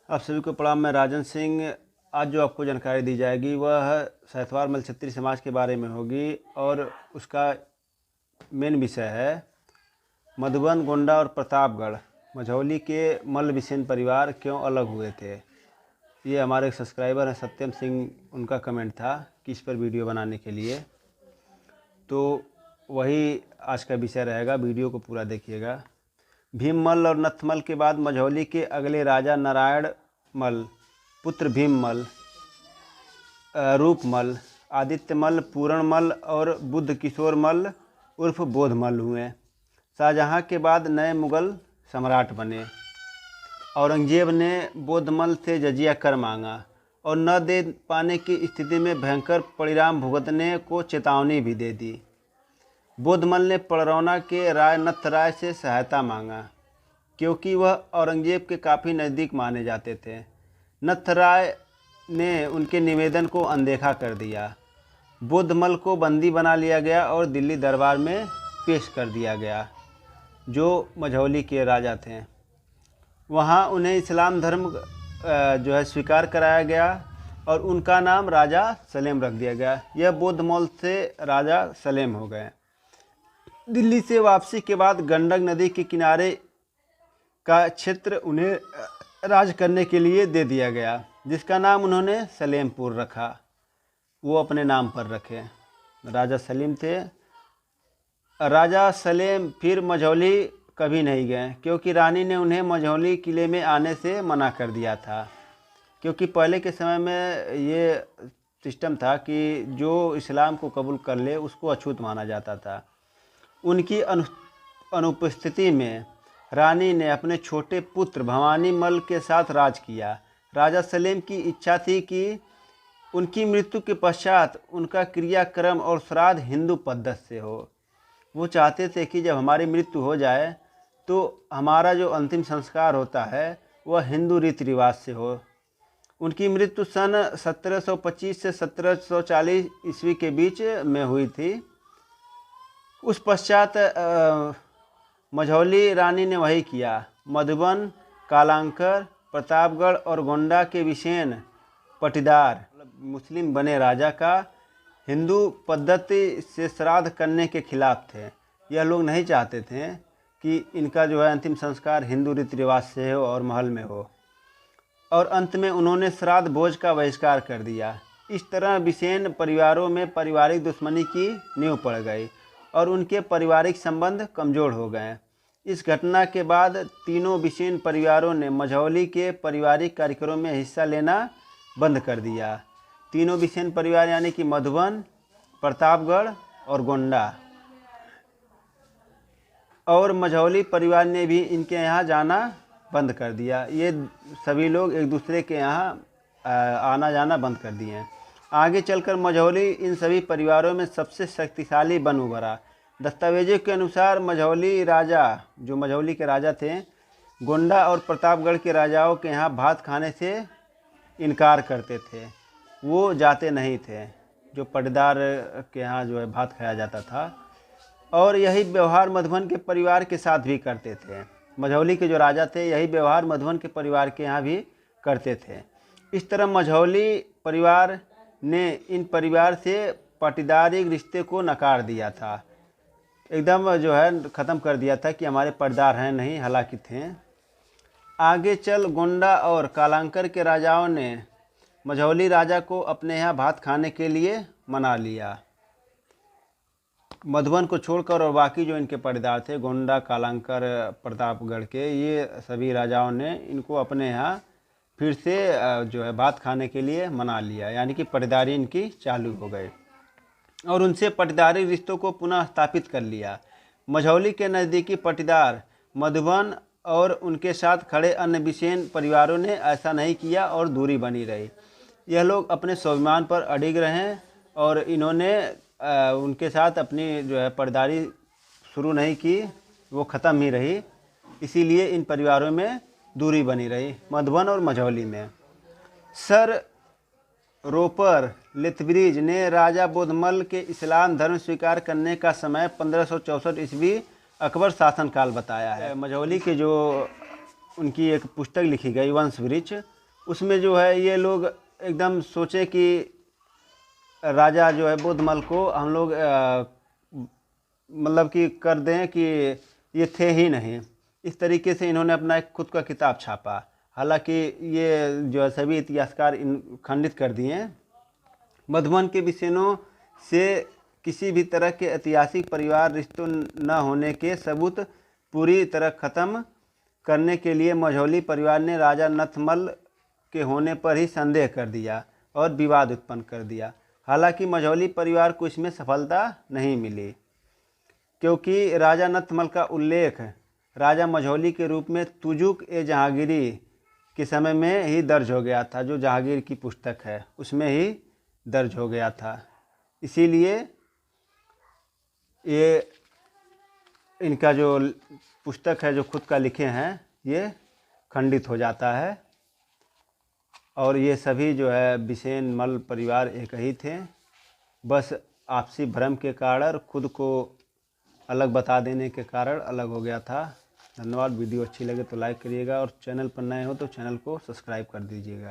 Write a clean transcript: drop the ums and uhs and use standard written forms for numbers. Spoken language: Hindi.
आप सभी को प्रणाम। मैं राजन सिंह। आज जो आपको जानकारी दी जाएगी वह सहतवार मल्ल क्षत्रिय समाज के बारे में होगी और उसका मेन विषय है मधुबन, गोंडा और प्रतापगढ़ मझौली के मल्ल बिसेन परिवार क्यों अलग हुए थे। ये हमारे एक सब्सक्राइबर हैं सत्यम सिंह, उनका कमेंट था कि इस पर वीडियो बनाने के लिए, तो वही आज का विषय रहेगा। वीडियो को पूरा देखिएगा। भीममल और नथमल के बाद मझौली के अगले राजा नारायण मल, पुत्र भीममल, रूपमल, आदित्यमल, पूरणमल और बुद्ध किशोर मल उर्फ बोधमल हुए। शाहजहां के बाद नए मुगल सम्राट बने। औरंगजेब ने बोधमल से जजिया कर मांगा और न दे पाने की स्थिति में भयंकर परिणाम भुगतने को चेतावनी भी दे दी। बोधमल ने पड़रौना के राय नथराय से सहायता मांगा क्योंकि वह औरंगजेब के काफ़ी नज़दीक माने जाते थे। नथराय ने उनके निवेदन को अनदेखा कर दिया। बोधमल को बंदी बना लिया गया और दिल्ली दरबार में पेश कर दिया गया, जो मझौली के राजा थे। वहाँ उन्हें इस्लाम धर्म स्वीकार कराया गया और उनका नाम राजा सलेम रख दिया गया। यह बोधमल से राजा सलेम हो गए। दिल्ली से वापसी के बाद गंडक नदी के किनारे का क्षेत्र उन्हें राज करने के लिए दे दिया गया, जिसका नाम उन्होंने सलेमपुर रखा। वो अपने नाम पर रखे। राजा सलीम थे। राजा सलेम फिर मझौली कभी नहीं गए क्योंकि रानी ने उन्हें मझौली किले में आने से मना कर दिया था। क्योंकि पहले के समय में ये सिस्टम था कि जो इस्लाम को कबूल कर ले उसको अछूत माना जाता था। उनकी अनुपस्थिति में रानी ने अपने छोटे पुत्र भवानी मल के साथ राज किया। राजा सलेम की इच्छा थी कि उनकी मृत्यु के पश्चात उनका क्रियाक्रम और श्राद्ध हिंदू पद्धति से हो। वो चाहते थे कि जब हमारी मृत्यु हो जाए तो हमारा जो अंतिम संस्कार होता है वह हिंदू रीति रिवाज से हो। उनकी मृत्यु सन 1725 से 1740 ईस्वी के बीच में हुई थी। उस पश्चात मझौली रानी ने वही किया। मधुबन, कालांकर, प्रतापगढ़ और गोंडा के बिसेन पटीदार मुस्लिम बने राजा का हिंदू पद्धति से श्राद्ध करने के खिलाफ थे। यह लोग नहीं चाहते थे कि इनका अंतिम संस्कार हिंदू रीति रिवाज से हो और महल में हो। और अंत में उन्होंने श्राद्ध भोज का बहिष्कार कर दिया। इस तरह बिसेन परिवारों में पारिवारिक दुश्मनी की नींव पड़ गई और उनके पारिवारिक संबंध कमज़ोर हो गए। इस घटना के बाद तीनों बिसेन परिवारों ने मझौली के पारिवारिक कार्यक्रमों में हिस्सा लेना बंद कर दिया। तीनों बिसेन परिवार यानी कि मधुबन, प्रतापगढ़ और गोंडा और मझौली परिवार ने भी इनके यहाँ जाना बंद कर दिया। ये सभी लोग एक दूसरे के यहाँ आना जाना बंद कर दिए। आगे चलकर मझौली इन सभी परिवारों में सबसे शक्तिशाली बन उभरा। दस्तावेजों के अनुसार मझौली राजा, जो मझौली के राजा थे, गोंडा और प्रतापगढ़ के राजाओं के यहाँ भात खाने से इनकार करते थे। वो जाते नहीं थे। जो पटीदार के यहाँ भात खाया जाता था। और यही व्यवहार मधुबन के परिवार के साथ भी करते थे। मझौली के जो राजा थे यही व्यवहार मधुबन के परिवार के यहाँ भी करते थे। इस तरह मझौली परिवार ने इन परिवार से पाटीदारिक रिश्ते को नकार दिया था। एकदम ख़त्म कर दिया था कि हमारे पाटीदार हैं नहीं, हालांकि थे। आगे चल गोंडा और कालांकर के राजाओं ने मझौली राजा को अपने यहाँ भात खाने के लिए मना लिया। मधुबन को छोड़कर और बाकी जो इनके पाटीदार थे, गोंडा, कालांकर, प्रतापगढ़ के, ये सभी राजाओं ने इनको अपने यहाँ फिर से भात खाने के लिए मना लिया। यानी कि पाटीदारी इनकी चालू हो गई और उनसे पाटीदारी रिश्तों को पुनः स्थापित कर लिया। मझौली के नज़दीकी पाटीदार मधुबन और उनके साथ खड़े अन्य बिसेन परिवारों ने ऐसा नहीं किया और दूरी बनी रही। यह लोग अपने स्वाभिमान पर अडिग रहे और इन्होंने उनके साथ अपनी पाटीदारी शुरू नहीं की, वो ख़त्म ही रही। इसीलिए इन परिवारों में दूरी बनी रही, मधुबन और मझौली में। सर रोपर लेथब्रिज ने राजा बोधमल के इस्लाम धर्म स्वीकार करने का समय 1564 ईस्वी अकबर शासनकाल बताया है। मझौली के जो उनकी एक पुस्तक लिखी गई वंश वृक्ष, उसमें जो है ये लोग एकदम सोचे कि राजा जो है बोधमल को हम लोग मतलब कि कर दें कि ये थे ही नहीं। इस तरीके से इन्होंने अपना एक खुद का किताब छापा। हालांकि ये जो है सभी इतिहासकार खंडित कर दिए हैं। मधुबन के विषयों से किसी भी तरह के ऐतिहासिक परिवार रिश्तों न होने के सबूत पूरी तरह खत्म करने के लिए मझौली परिवार ने राजा नथमल के होने पर ही संदेह कर दिया और विवाद उत्पन्न कर दिया। हालांकि मझौली परिवार को इसमें सफलता नहीं मिली, क्योंकि राजा नथमल का उल्लेख राजा मझौली के रूप में तुजुक ए जहांगीरी के समय में ही दर्ज हो गया था। जो जहांगीर की पुस्तक है उसमें ही दर्ज हो गया था। इसीलिए ये इनका जो पुस्तक है जो खुद का लिखे हैं ये खंडित हो जाता है। और ये सभी जो है बिसेन मल परिवार एक ही थे, बस आपसी भ्रम के कारण खुद को अलग बता देने के कारण अलग हो गया था। धन्यवाद। वीडियो अच्छी लगे तो लाइक करिएगा और चैनल पर नए हो तो चैनल को सब्सक्राइब कर दीजिएगा।